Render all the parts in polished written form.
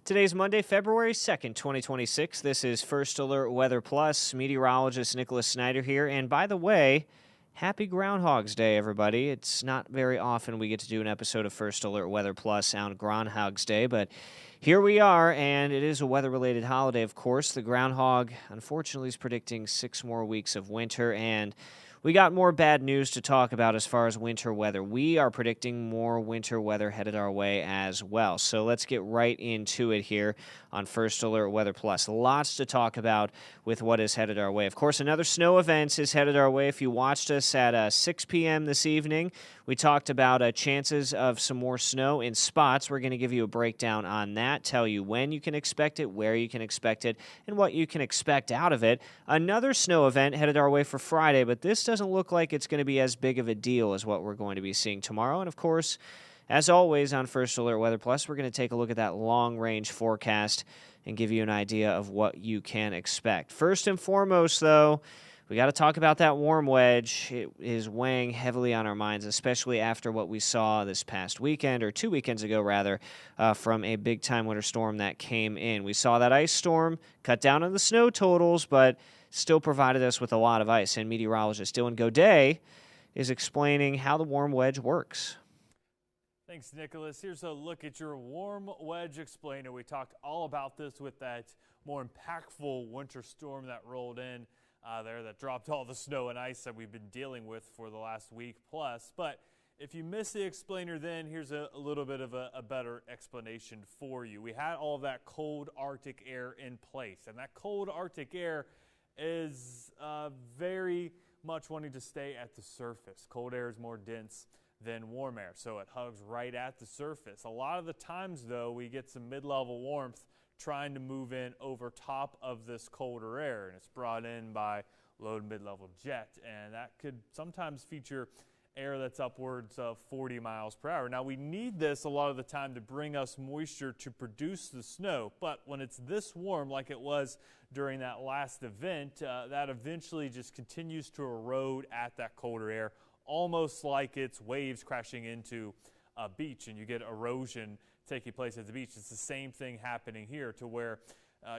Today's Monday, February 2nd, 2026. This is First Alert Weather Plus. Meteorologist Nicholas Snyder here. And by the way, happy Groundhog's Day, everybody. It's not very often we get to do an episode of First Alert Weather Plus on Groundhog's Day, but here we are, and it is a weather-related holiday, of course. The groundhog, unfortunately, is predicting 6 more weeks of winter, and we got more bad news to talk about as far as winter weather. We are predicting more winter weather headed our way as well. So let's get right into it here on First Alert Weather Plus. Lots to talk about with what is headed our way. Of course, another snow event is headed our way. If you watched us at 6 p.m. this evening, we talked about chances of some more snow in spots. We're going to give you a breakdown on that, tell you when you can expect it, where you can expect it, and what you can expect out of it. Another snow event headed our way for Friday, but this doesn't look like it's going to be as big of a deal as what we're going to be seeing tomorrow. And of course, as always on First Alert Weather Plus, we're going to take a look at that long-range forecast and give you an idea of what you can expect. First and foremost, though, we got to talk about that warm wedge. It is weighing heavily on our minds, especially after what we saw this past weekend, or 2 weekends ago, rather, from a big-time winter storm that came in. We saw that ice storm cut down on the snow totals, but still provided us with a lot of ice. And meteorologist Dylan Godet is explaining how the warm wedge works. Thanks, Nicholas. Here's a look at your warm wedge explainer. We talked all about this with that more impactful winter storm that rolled in that dropped all the snow and ice that we've been dealing with for the last week plus. But if you missed the explainer then, here's a little bit of a better explanation for you. We had all of that cold Arctic air in place, and that cold Arctic air is very much wanting to stay at the surface. Cold air is more dense than warm air, so it hugs right at the surface. A lot of the times, though, we get some mid-level warmth trying to move in over top of this colder air, and it's brought in by low to mid-level jet, and that could sometimes feature air that's upwards of 40 miles per hour. Now, we need this a lot of the time to bring us moisture to produce the snow, but when it's this warm like it was during that last event, that eventually just continues to erode at that colder air, almost like it's waves crashing into a beach and you get erosion taking place at the beach. It's the same thing happening here, to where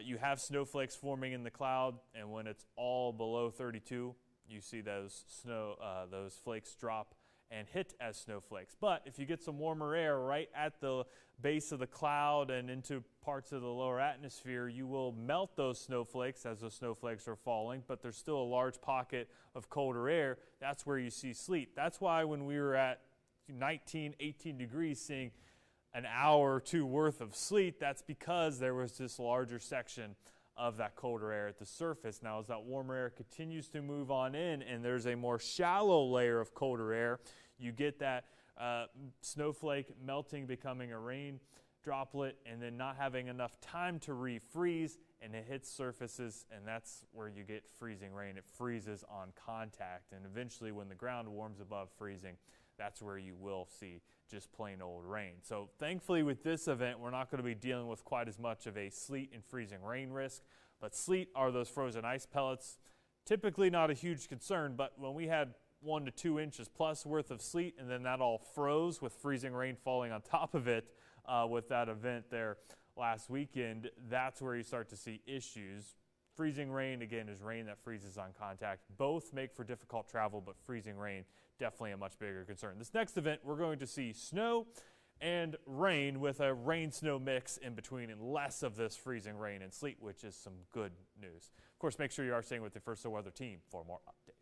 you have snowflakes forming in the cloud, and when it's all below 32, you see those flakes drop and hit as snowflakes. But if you get some warmer air right at the base of the cloud and into parts of the lower atmosphere, you will melt those snowflakes as the snowflakes are falling, but there's still a large pocket of colder air. That's where you see sleet. That's why when we were at 19, 18 degrees seeing an hour or two worth of sleet, that's because there was this larger section of that colder air at the surface. Now, as that warmer air continues to move on in and there's a more shallow layer of colder air, you get that snowflake melting, becoming a rain droplet, and then not having enough time to refreeze, and it hits surfaces, and that's where you get freezing rain. It freezes on contact, and eventually when the ground warms above freezing, that's where you will see just plain old rain. So thankfully with this event, we're not going to be dealing with quite as much of a sleet and freezing rain risk, but sleet are those frozen ice pellets. Typically not a huge concern, but when we had 1 to 2 inches plus worth of sleet, and then that all froze with freezing rain falling on top of it with that event there last weekend, that's where you start to see issues. Freezing rain, again, is rain that freezes on contact. Both make for difficult travel, but freezing rain, definitely a much bigger concern. This next event, we're going to see snow and rain with a rain-snow mix in between, and less of this freezing rain and sleet, which is some good news. Of course, make sure you are staying with the First Alert Weather team for more updates.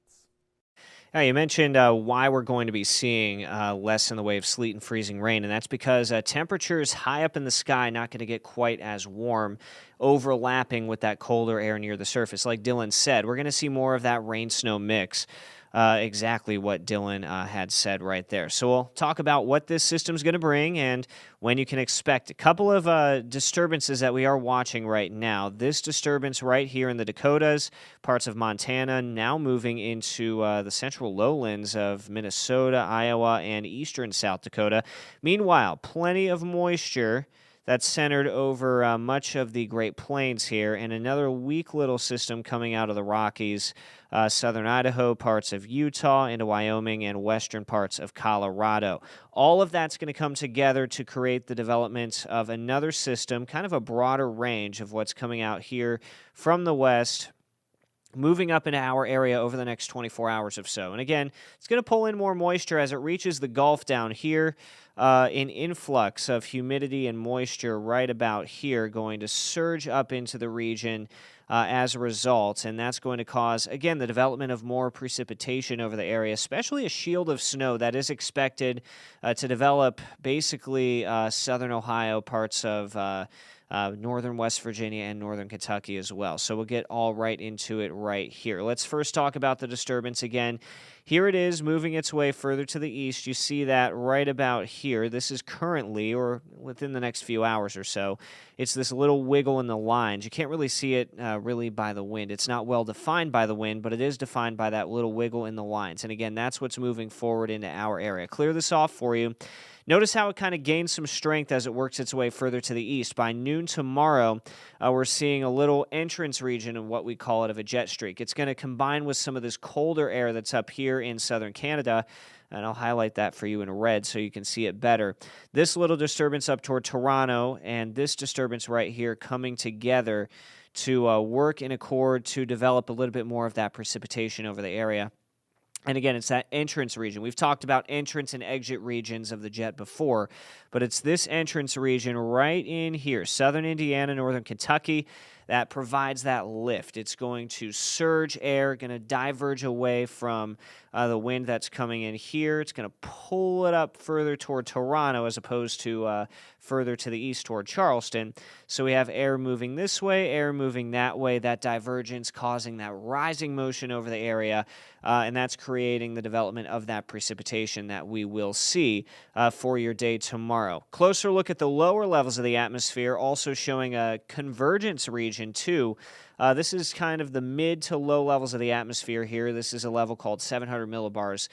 Now, you mentioned why we're going to be seeing less in the way of sleet and freezing rain, and that's because temperatures high up in the sky not going to get quite as warm, overlapping with that colder air near the surface. Like Dylan said, we're going to see more of that rain-snow mix. Exactly what Dylan had said right there. So we'll talk about what this system's going to bring and when you can expect a couple of disturbances that we are watching right now. This disturbance right here in the Dakotas, parts of Montana, now moving into the central lowlands of Minnesota, Iowa, and eastern South Dakota. Meanwhile, plenty of moisture that's centered over much of the Great Plains here, and another weak little system coming out of the Rockies, southern Idaho, parts of Utah, into Wyoming, and western parts of Colorado. All of that's going to come together to create the development of another system, kind of a broader range of what's coming out here from the west, moving up into our area over the next 24 hours or so. And again, it's going to pull in more moisture as it reaches the Gulf down here. An influx of humidity and moisture right about here going to surge up into the region as a result, and that's going to cause, again, the development of more precipitation over the area, especially a shield of snow that is expected to develop basically southern Ohio, parts of northern West Virginia, and northern Kentucky as well. So we'll get all right into it right here. Let's first talk about the disturbance again. Here it is moving its way further to the east. You see that right about here. This is currently, or within the next few hours or so, it's this little wiggle in the lines. You can't really see it really by the wind. It's not well defined by the wind, but it is defined by that little wiggle in the lines. And again, that's what's moving forward into our area. Clear this off for you. Notice how it kind of gains some strength as it works its way further to the east. By noon tomorrow, we're seeing a little entrance region of what we call it of a jet streak. It's going to combine with some of this colder air that's up here in southern Canada, and I'll highlight that for you in red so you can see it better. This little disturbance up toward Toronto and this disturbance right here coming together to work in accord to develop a little bit more of that precipitation over the area. And again, it's that entrance region. We've talked about entrance and exit regions of the jet before, but it's this entrance region right in here, southern Indiana, northern Kentucky, that provides that lift. It's going to surge air, going to diverge away from the wind that's coming in here. It's going to pull it up further toward Toronto as opposed to further to the east toward Charleston. So we have air moving this way, air moving that way, that divergence causing that rising motion over the area, and that's creating the development of that precipitation that we will see for your day tomorrow. Closer look at the lower levels of the atmosphere, also showing a convergence region too. This is kind of the mid to low levels of the atmosphere here. This is a level called 700 millibars.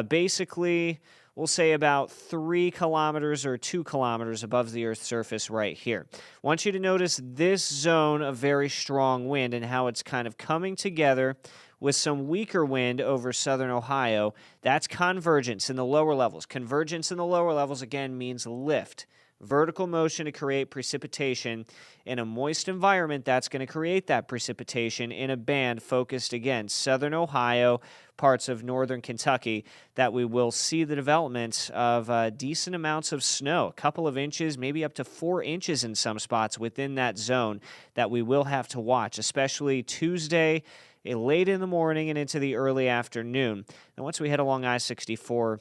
Basically, we'll say about 3 kilometers or 2 kilometers above the Earth's surface right here. I want you to notice this zone of very strong wind and how it's kind of coming together with some weaker wind over southern Ohio. That's convergence in the lower levels. Convergence in the lower levels, again, means lift. Vertical motion to create precipitation in a moist environment. That's going to create that precipitation in a band focused, again, southern Ohio, parts of northern Kentucky, that we will see the development of decent amounts of snow, a couple of inches, maybe up to 4 inches in some spots within that zone that we will have to watch, especially Tuesday, late in the morning and into the early afternoon. And once we head along I-64,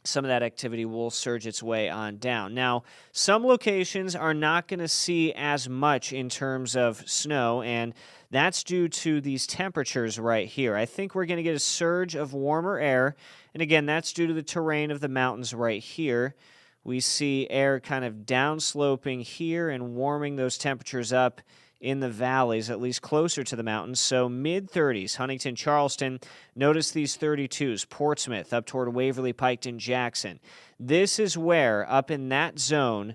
some of that activity will surge its way on down. Now, some locations are not going to see as much in terms of snow, and that's due to these temperatures right here. I think we're going to get a surge of warmer air, and again, that's due to the terrain of the mountains right here. We see air kind of downsloping here and warming those temperatures up in the valleys, at least closer to the mountains. So mid-30s, Huntington, Charleston. Notice these 32s. Portsmouth, up toward Waverly, Piketon, Jackson. This is where, up in that zone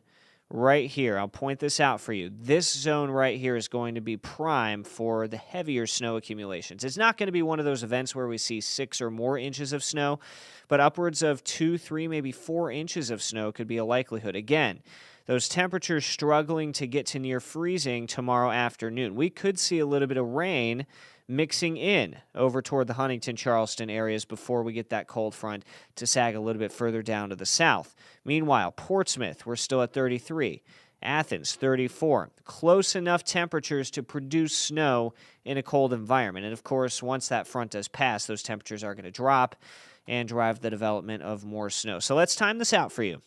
right here, I'll point this out for you. This zone right here is going to be prime for the heavier snow accumulations. It's not going to be one of those events where we see 6 or more inches of snow, but upwards of 2, 3, maybe 4 inches of snow could be a likelihood. Again, those temperatures struggling to get to near freezing tomorrow afternoon. We could see a little bit of rain mixing in over toward the Huntington, Charleston areas before we get that cold front to sag a little bit further down to the south. Meanwhile, Portsmouth, we're still at 33. Athens, 34. Close enough temperatures to produce snow in a cold environment. And of course, once that front does pass, those temperatures are going to drop and drive the development of more snow. So let's time this out for you.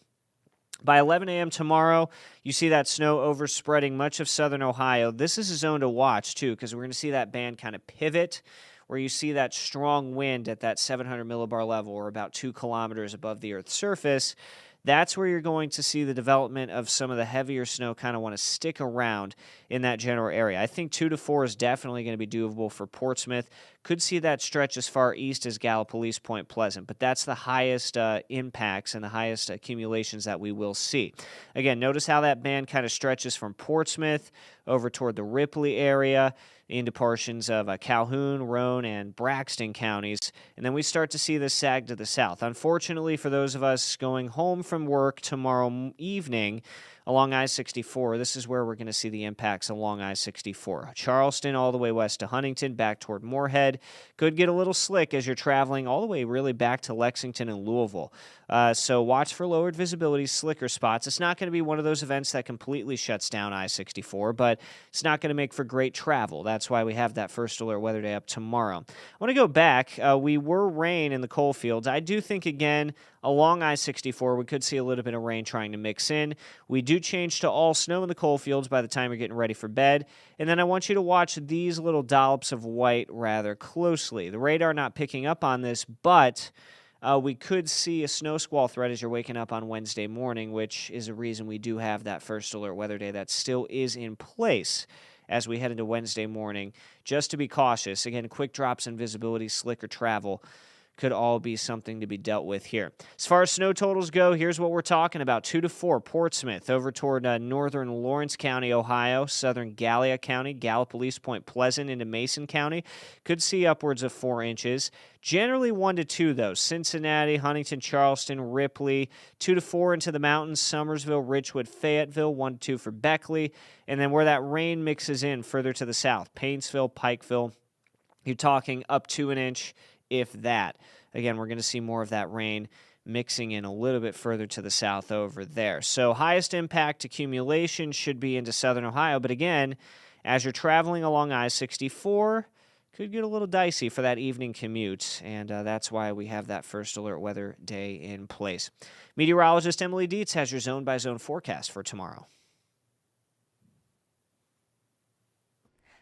By 11 a.m. tomorrow, you see that snow overspreading much of southern Ohio. This is a zone to watch, too, because we're going to see that band kind of pivot, where you see that strong wind at that 700 millibar level, or about 2 kilometers above the Earth's surface. That's where you're going to see the development of some of the heavier snow kind of want to stick around in that general area. I think 2 to 4 is definitely going to be doable for Portsmouth. Could see that stretch as far east as Gallipolis, Point Pleasant, but that's the highest impacts and the highest accumulations that we will see. Again, notice how that band kind of stretches from Portsmouth over toward the Ripley area into portions of Calhoun, Roane, and Braxton counties, and then we start to see this sag to the south. Unfortunately, for those of us going home from work tomorrow evening along I-64, this is where we're going to see the impacts along I-64. Charleston all the way west to Huntington, back toward Moorhead. Could get a little slick as you're traveling all the way really back to Lexington and Louisville. So watch for lowered visibility, slicker spots. It's not going to be one of those events that completely shuts down I-64, but it's not going to make for great travel. That's why we have that first alert weather day up tomorrow. I want to go back. We were rain in the coal fields. I do think, again, along I-64, we could see a little bit of rain trying to mix in. We do change to all snow in the coal fields by the time you're getting ready for bed. And then I want you to watch these little dollops of white rather closely. The radar not picking up on this, but we could see a snow squall threat as you're waking up on Wednesday morning, which is a reason we do have that first alert weather day that still is in place as we head into Wednesday morning. Just to be cautious, again, quick drops in visibility, slicker travel could all be something to be dealt with here. As far as snow totals go, here's what we're talking about. 2 to 4, Portsmouth, over toward northern Lawrence County, Ohio, southern Gallia County, Gallipolis, Point Pleasant into Mason County. Could see upwards of 4 inches. Generally 1 to 2, though. Cincinnati, Huntington, Charleston, Ripley. 2 to 4 into the mountains, Summersville, Richwood, Fayetteville. 1 to 2 for Beckley. And then where that rain mixes in further to the south, Paintsville, Pikeville. You're talking up to an inch, if that. Again, we're going to see more of that rain mixing in a little bit further to the south over there. So highest impact accumulation should be into southern Ohio. But again, as you're traveling along I-64, could get a little dicey for that evening commute. And that's why we have that first alert weather day in place. Meteorologist Emily Dietz has your zone-by-zone forecast for tomorrow.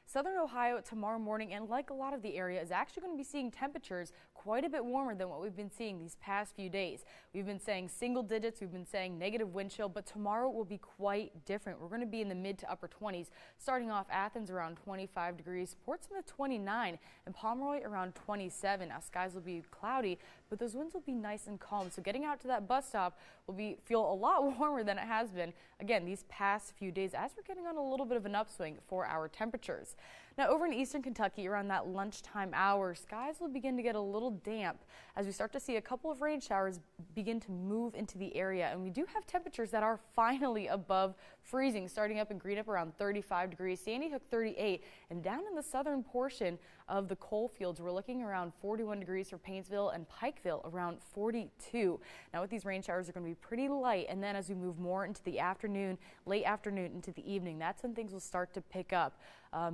Southern Ohio tomorrow morning, and like a lot of the area, is actually going to be seeing temperatures quite a bit warmer than what we've been seeing these past few days. We've been saying single digits, we've been saying negative wind chill, but tomorrow will be quite different. We're going to be in the mid to upper 20s, starting off Athens around 25 degrees, Portsmouth 29, and Pomeroy around 27. Now skies will be cloudy, but those winds will be nice and calm. So getting out to that bus stop will feel a lot warmer than it has been, again, these past few days as we're getting on a little bit of an upswing for our temperatures. Now over in eastern Kentucky around that lunchtime hour, skies will begin to get a little damp as we start to see a couple of rain showers begin to move into the area. And we do have temperatures that are finally above freezing, starting up in Greenup around 35 degrees, Sandy Hook 38, and down in the southern portion of the coal fields, we're looking around 41 degrees for Paintsville and Pikeville around 42. Now with these rain showers are going to be pretty light, and then as we move more into the afternoon, late afternoon into the evening, that's when things will start to pick up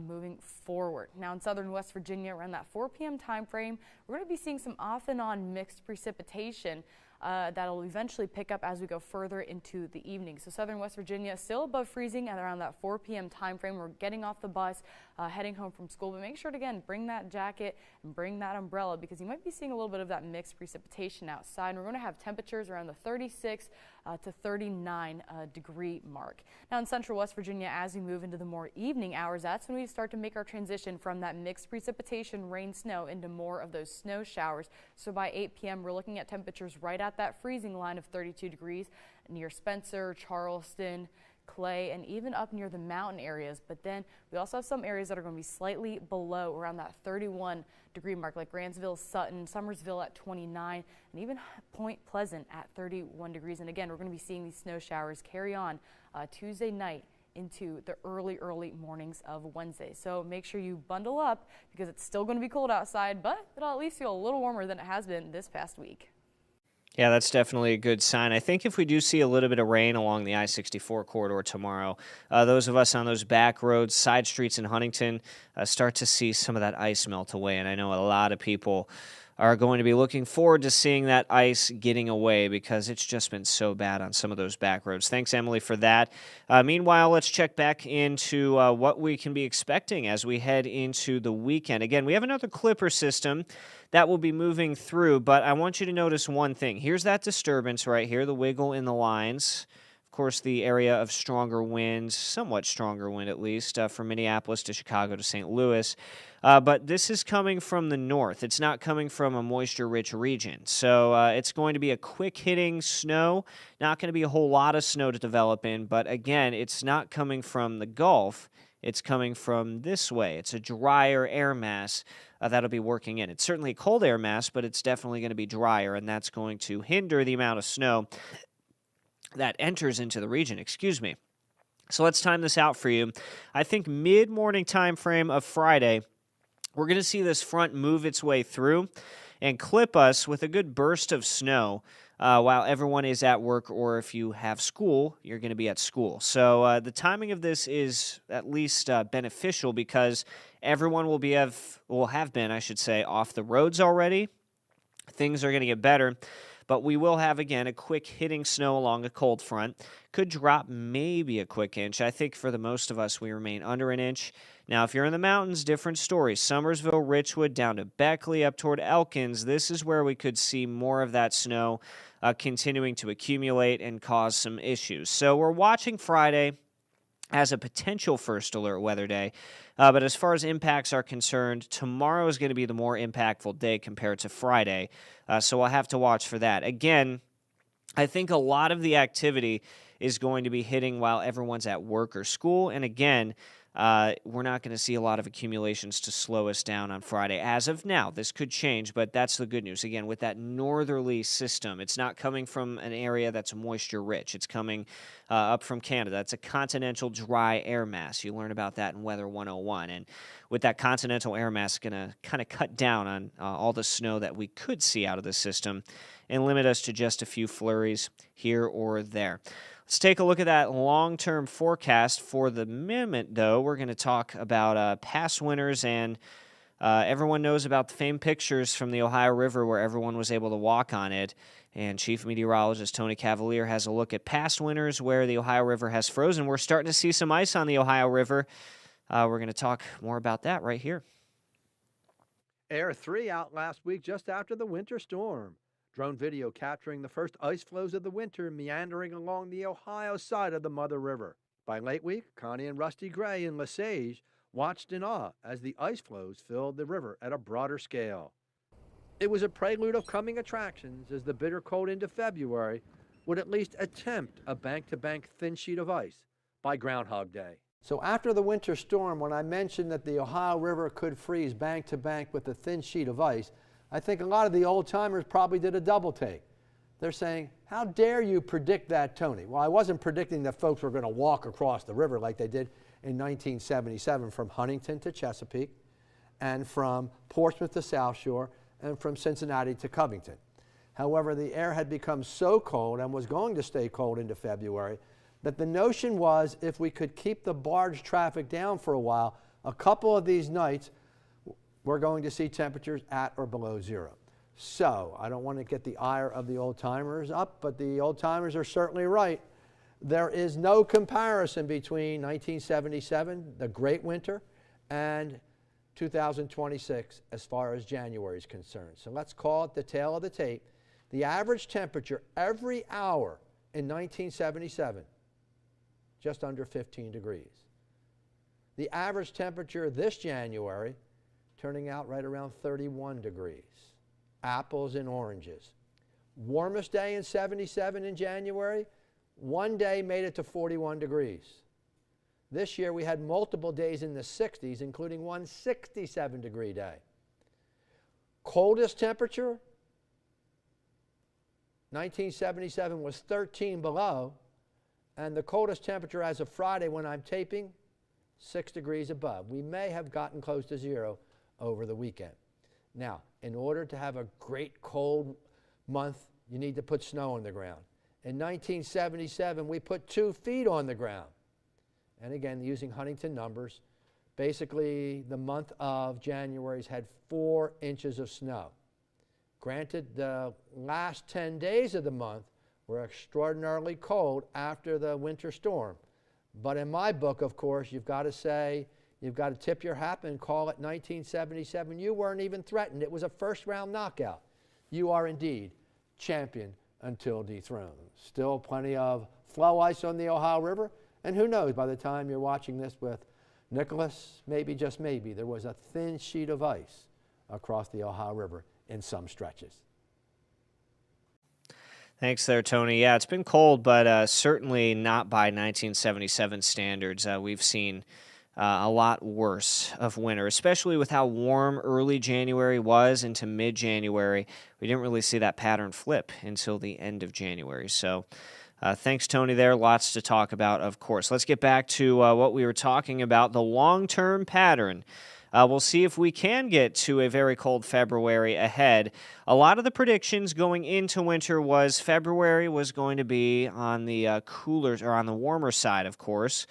moving forward. Now in southern West Virginia around that 4 p.m. time frame, we're going to be seeing some off and on mixed precipitation that'll eventually pick up as we go further into the evening. So southern West Virginia still above freezing at around that 4 p.m. time frame. We're getting off the bus, heading home from school, but make sure to again bring that jacket and bring that umbrella because you might be seeing a little bit of that mixed precipitation outside. And we're going to have temperatures around the 36 to 39 degree mark. Now in central West Virginia, as we move into the more evening hours, that's when we start to make our transition from that mixed precipitation, rain, snow into more of those snow showers. So by 8 p.m. we're looking at temperatures right at that freezing line of 32 degrees near Spencer, Charleston, Clay, and even up near the mountain areas. But then we also have some areas that are going to be slightly below around that 31 degree mark, like Grantsville, Sutton, Summersville at 29, and even Point Pleasant at 31 degrees. And again, we're going to be seeing these snow showers carry on Tuesday night into the early mornings of Wednesday. So make sure you bundle up because it's still going to be cold outside, but it'll at least feel a little warmer than it has been this past week. Yeah, that's definitely a good sign. I think if we do see a little bit of rain along the I-64 corridor tomorrow, those of us on those back roads, side streets in Huntington, start to see some of that ice melt away. And I know a lot of people are going to be looking forward to seeing that ice getting away because it's just been so bad on some of those back roads. Thanks, Emily, for that. Meanwhile, let's check back into what we can be expecting as we head into the weekend. Again, we have another Clipper system that will be moving through, but I want you to notice one thing. Here's that disturbance right here, the wiggle in the lines. Of course, the area of stronger winds, somewhat stronger wind at least, from Minneapolis to Chicago to St. Louis. But this is coming from the north. It's not coming from a moisture-rich region. So it's going to be a quick-hitting snow, not going to be a whole lot of snow to develop in. But again, it's not coming from the Gulf. It's coming from this way. It's a drier air mass that'll be working in. It's certainly a cold air mass, but it's definitely going to be drier, and that's going to hinder the amount of snow that enters into the region. Excuse me. So let's time this out for you. I think mid-morning time frame of Friday, we're going to see this front move its way through and clip us with a good burst of snow while everyone is at work, or if you have school, you're going to be at school. So the timing of this is at least beneficial because everyone will have been, I should say, off the roads already. Things are going to get better. But we will have, again, a quick hitting snow along a cold front. Could drop maybe a quick inch. I think for the most of us, we remain under an inch. Now, if you're in the mountains, different story. Summersville, Richwood, down to Beckley, up toward Elkins, this is where we could see more of that snow continuing to accumulate and cause some issues. So we're watching Friday as a potential first alert weather day. But as far as impacts are concerned, tomorrow is going to be the more impactful day compared to Friday. So we'll have to watch for that. Again, I think a lot of the activity is going to be hitting while everyone's at work or school. And again, we're not going to see a lot of accumulations to slow us down on Friday. As of now, this could change, but that's the good news. Again, with that northerly system, it's not coming from an area that's moisture-rich. It's coming up from Canada. It's a continental dry air mass. You learn about that in Weather 101. And with that continental air mass, going to kind of cut down on all the snow that we could see out of the system and limit us to just a few flurries here or there. Let's take a look at that long-term forecast. For the moment, though, we're going to talk about past winters, and everyone knows about the famed pictures from the Ohio River where everyone was able to walk on it. And Chief Meteorologist Tony Cavalier has a look at past winters where the Ohio River has frozen. We're starting to see some ice on the Ohio River. We're going to talk more about that right here. Air 3 out last week just after the winter storm. Drone video capturing the first ice flows of the winter meandering along the Ohio side of the Mother River. By late week, Connie and Rusty Gray in Lesage watched in awe as the ice flows filled the river at a broader scale. It was a prelude of coming attractions as the bitter cold into February would at least attempt a bank-to-bank thin sheet of ice by Groundhog Day. So after the winter storm, when I mentioned that the Ohio River could freeze bank-to-bank with a thin sheet of ice, I think a lot of the old-timers probably did a double take. They're saying, how dare you predict that, Tony? Well, I wasn't predicting that folks were going to walk across the river like they did in 1977 from Huntington to Chesapeake and from Portsmouth to South Shore and from Cincinnati to Covington. However, the air had become so cold and was going to stay cold into February that the notion was if we could keep the barge traffic down for a while, a couple of these nights, we're going to see temperatures at or below zero. So I don't want to get the ire of the old-timers up, but the old-timers are certainly right. There is no comparison between 1977, the great winter, and 2026 as far as January is concerned. So let's call it the tail of the tape. The average temperature every hour in 1977, just under 15 degrees. The average temperature this January, turning out right around 31 degrees. Apples and oranges. Warmest day in 77 in January, one day made it to 41 degrees. This year we had multiple days in the 60s, including one 67-degree day. Coldest temperature, 1977 was 13 below, and the coldest temperature as of Friday when I'm taping, 6 degrees above. We may have gotten close to zero over the weekend. Now, in order to have a great cold month, you need to put snow on the ground. In 1977, we put 2 feet on the ground. And again, using Huntington numbers, basically the month of January's had 4 inches of snow. Granted, the last 10 days of the month were extraordinarily cold after the winter storm. But in my book, of course, you've got to say, you've got to tip your hat and call it 1977. You weren't even threatened. It was a first-round knockout. You are indeed champion until dethroned. Still plenty of flow ice on the Ohio River, and who knows, by the time you're watching this with Nicholas, maybe, just maybe, there was a thin sheet of ice across the Ohio River in some stretches. Thanks there, Tony. Yeah, it's been cold, but certainly not by 1977 standards. We've seen a lot worse of winter, especially with how warm early January was into mid-January. We didn't really see that pattern flip until the end of January. So thanks, Tony, there. Lots to talk about, of course. Let's get back to what we were talking about, the long-term pattern. We'll see if we can get to a very cold February ahead. A lot of the predictions going into winter was February was going to be on the cooler, or on the warmer side, of course,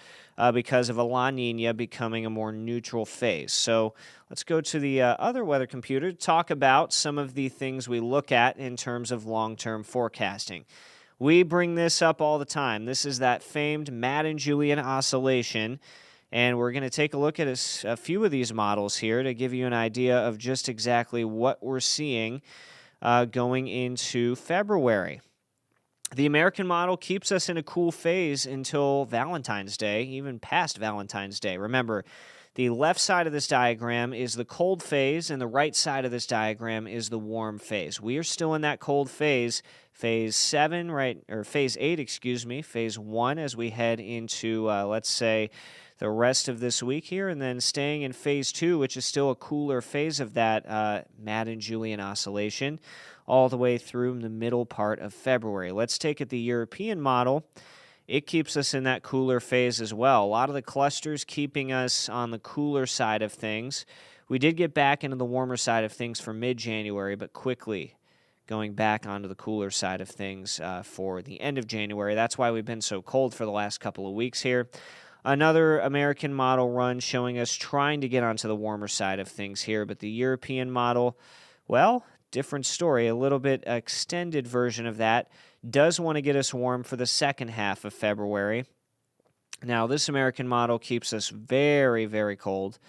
because of a La Nina becoming a more neutral phase. So let's go to the other weather computer to talk about some of the things we look at in terms of long-term forecasting. We bring this up all the time. This is that famed Madden-Julian oscillation. And we're going to take a look at a few of these models here to give you an idea of just exactly what we're seeing going into February. The American model keeps us in a cool phase until Valentine's Day, even past Valentine's Day. Remember, the left side of this diagram is the cold phase, and the right side of this diagram is the warm phase. We are still in that cold phase, phase 7, right, or phase 8, excuse me, phase 1 as we head into, let's say, the rest of this week here, and then staying in phase 2, which is still a cooler phase of that Madden-Julian oscillation, all the way through the middle part of February. Let's take it the European model. It keeps us in that cooler phase as well. A lot of the clusters keeping us on the cooler side of things. We did get back into the warmer side of things for mid-January, but quickly going back onto the cooler side of things for the end of January. That's why we've been so cold for the last couple of weeks here. Another American model run showing us trying to get onto the warmer side of things here, but the European model, well, different story. A little bit extended version of that does want to get us warm for the second half of February. Now, this American model keeps us very, very cold,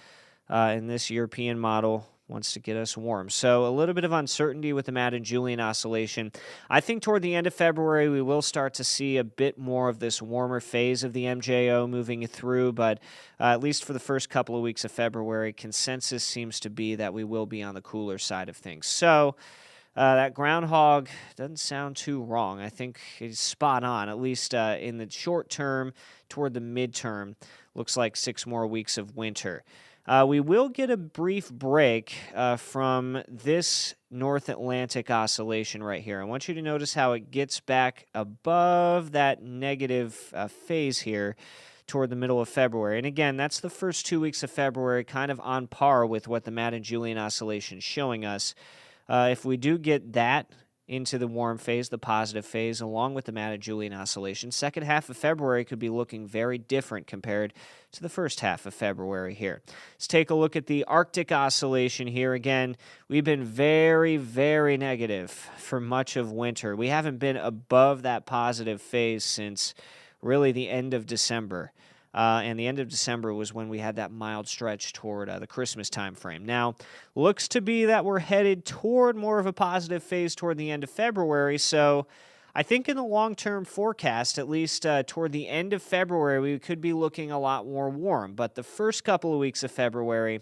and this European model wants to get us warm. So a little bit of uncertainty with the Madden-Julian oscillation. I think toward the end of February, we will start to see a bit more of this warmer phase of the MJO moving through, but at least for the first couple of weeks of February, consensus seems to be that we will be on the cooler side of things. So that Groundhog doesn't sound too wrong. I think he's spot on, at least in the short term, toward the midterm. Looks like 6 more weeks of winter. We will get a brief break from this North Atlantic oscillation right here. I want you to notice how it gets back above that negative phase here toward the middle of February. And again, that's the first 2 weeks of February, kind of on par with what the Madden-Julian oscillation is showing us. If we do get that into the warm phase, the positive phase, along with the Madden-Julian oscillation, second half of February could be looking very different compared to the first half of February here. Let's take a look at the Arctic oscillation here. Again, we've been very, very negative for much of winter. We haven't been above that positive phase since really the end of December. And the end of December was when we had that mild stretch toward the Christmas time frame. Now, looks to be that we're headed toward more of a positive phase toward the end of February. So I think in the long-term forecast, at least toward the end of February, we could be looking a lot more warm. But the first couple of weeks of February,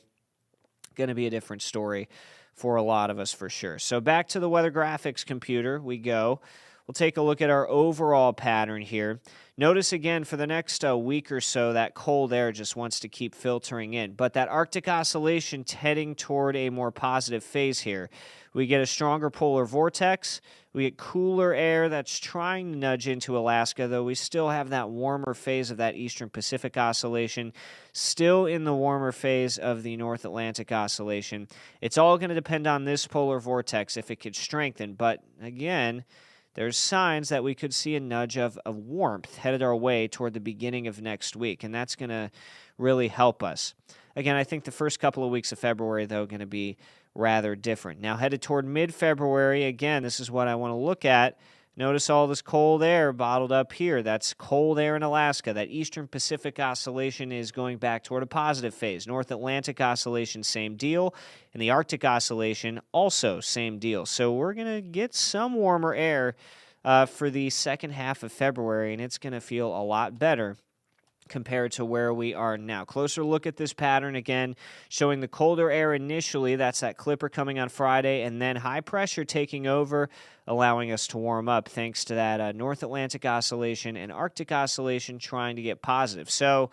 going to be a different story for a lot of us for sure. So back to the weather graphics computer we go. We'll take a look at our overall pattern here. Notice again for the next week or so that cold air just wants to keep filtering in. But that Arctic oscillation heading toward a more positive phase here. We get a stronger polar vortex. We get cooler air that's trying to nudge into Alaska, though we still have that warmer phase of that Eastern Pacific oscillation, still in the warmer phase of the North Atlantic oscillation. It's all going to depend on this polar vortex if it could strengthen. But again, there's signs that we could see a nudge of warmth headed our way toward the beginning of next week, and that's going to really help us. Again, I think the first couple of weeks of February, though, going to be rather different. Now, headed toward mid-February, again, this is what I want to look at. Notice all this cold air bottled up here. That's cold air in Alaska. That Eastern Pacific oscillation is going back toward a positive phase. North Atlantic oscillation, same deal. And the Arctic oscillation, also same deal. So we're going to get some warmer air for the second half of February, and it's going to feel a lot better compared to where we are now. Closer look at this pattern again, showing the colder air initially. That's that clipper coming on Friday, and then high pressure taking over, allowing us to warm up thanks to that North Atlantic oscillation and Arctic oscillation trying to get positive. So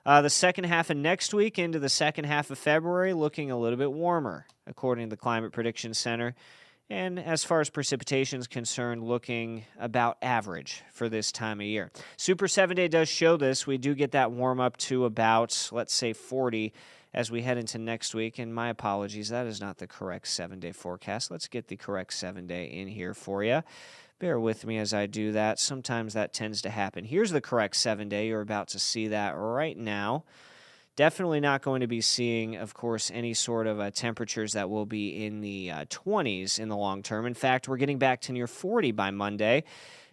the second half of next week into the second half of February looking a little bit warmer, according to the Climate Prediction Center. And as far as precipitation is concerned, looking about average for this time of year. Super 7-day does show this. We do get that warm up to about, let's say, 40 as we head into next week. And my apologies, that is not the correct 7-day forecast. Let's get the correct 7-day in here for you. Bear with me as I do that. Sometimes that tends to happen. Here's the correct 7-day. You're about to see that right now. Definitely not going to be seeing, of course, any sort of temperatures that will be in the 20s in the long term. In fact, we're getting back to near 40 by Monday.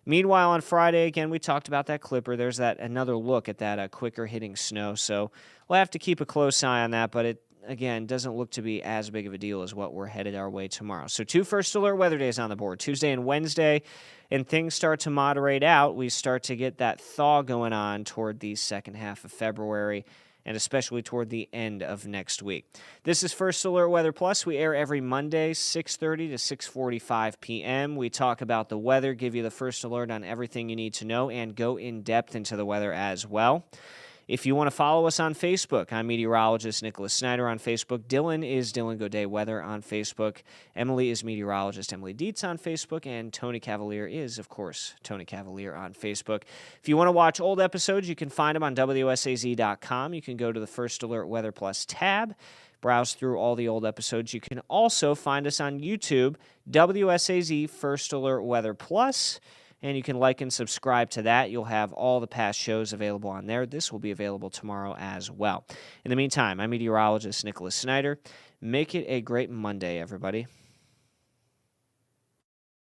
Meanwhile, on Friday, again, we talked about that clipper. There's that another look at that quicker hitting snow. So we'll have to keep a close eye on that, but it, again, doesn't look to be as big of a deal as what we're headed our way tomorrow. So 2 first alert weather days on the board, Tuesday and Wednesday, and things start to moderate out. We start to get that thaw going on toward the second half of February, and especially toward the end of next week. This is First Alert Weather Plus. We air every Monday, 6:30 to 6:45 p.m. We talk about the weather, give you the first alert on everything you need to know, and go in depth into the weather as well. If you want to follow us on Facebook, I'm meteorologist Nicholas Snyder on Facebook. Dylan is Dylan Goday Weather on Facebook. Emily is meteorologist Emily Dietz on Facebook. And Tony Cavalier is, of course, Tony Cavalier on Facebook. If you want to watch old episodes, you can find them on WSAZ.com. You can go to the First Alert Weather Plus tab, browse through all the old episodes. You can also find us on YouTube, WSAZ First Alert Weather Plus. And you can like and subscribe to that. You'll have all the past shows available on there. This will be available tomorrow as well. In the meantime, I'm meteorologist Nicholas Snyder. Make it a great Monday, everybody.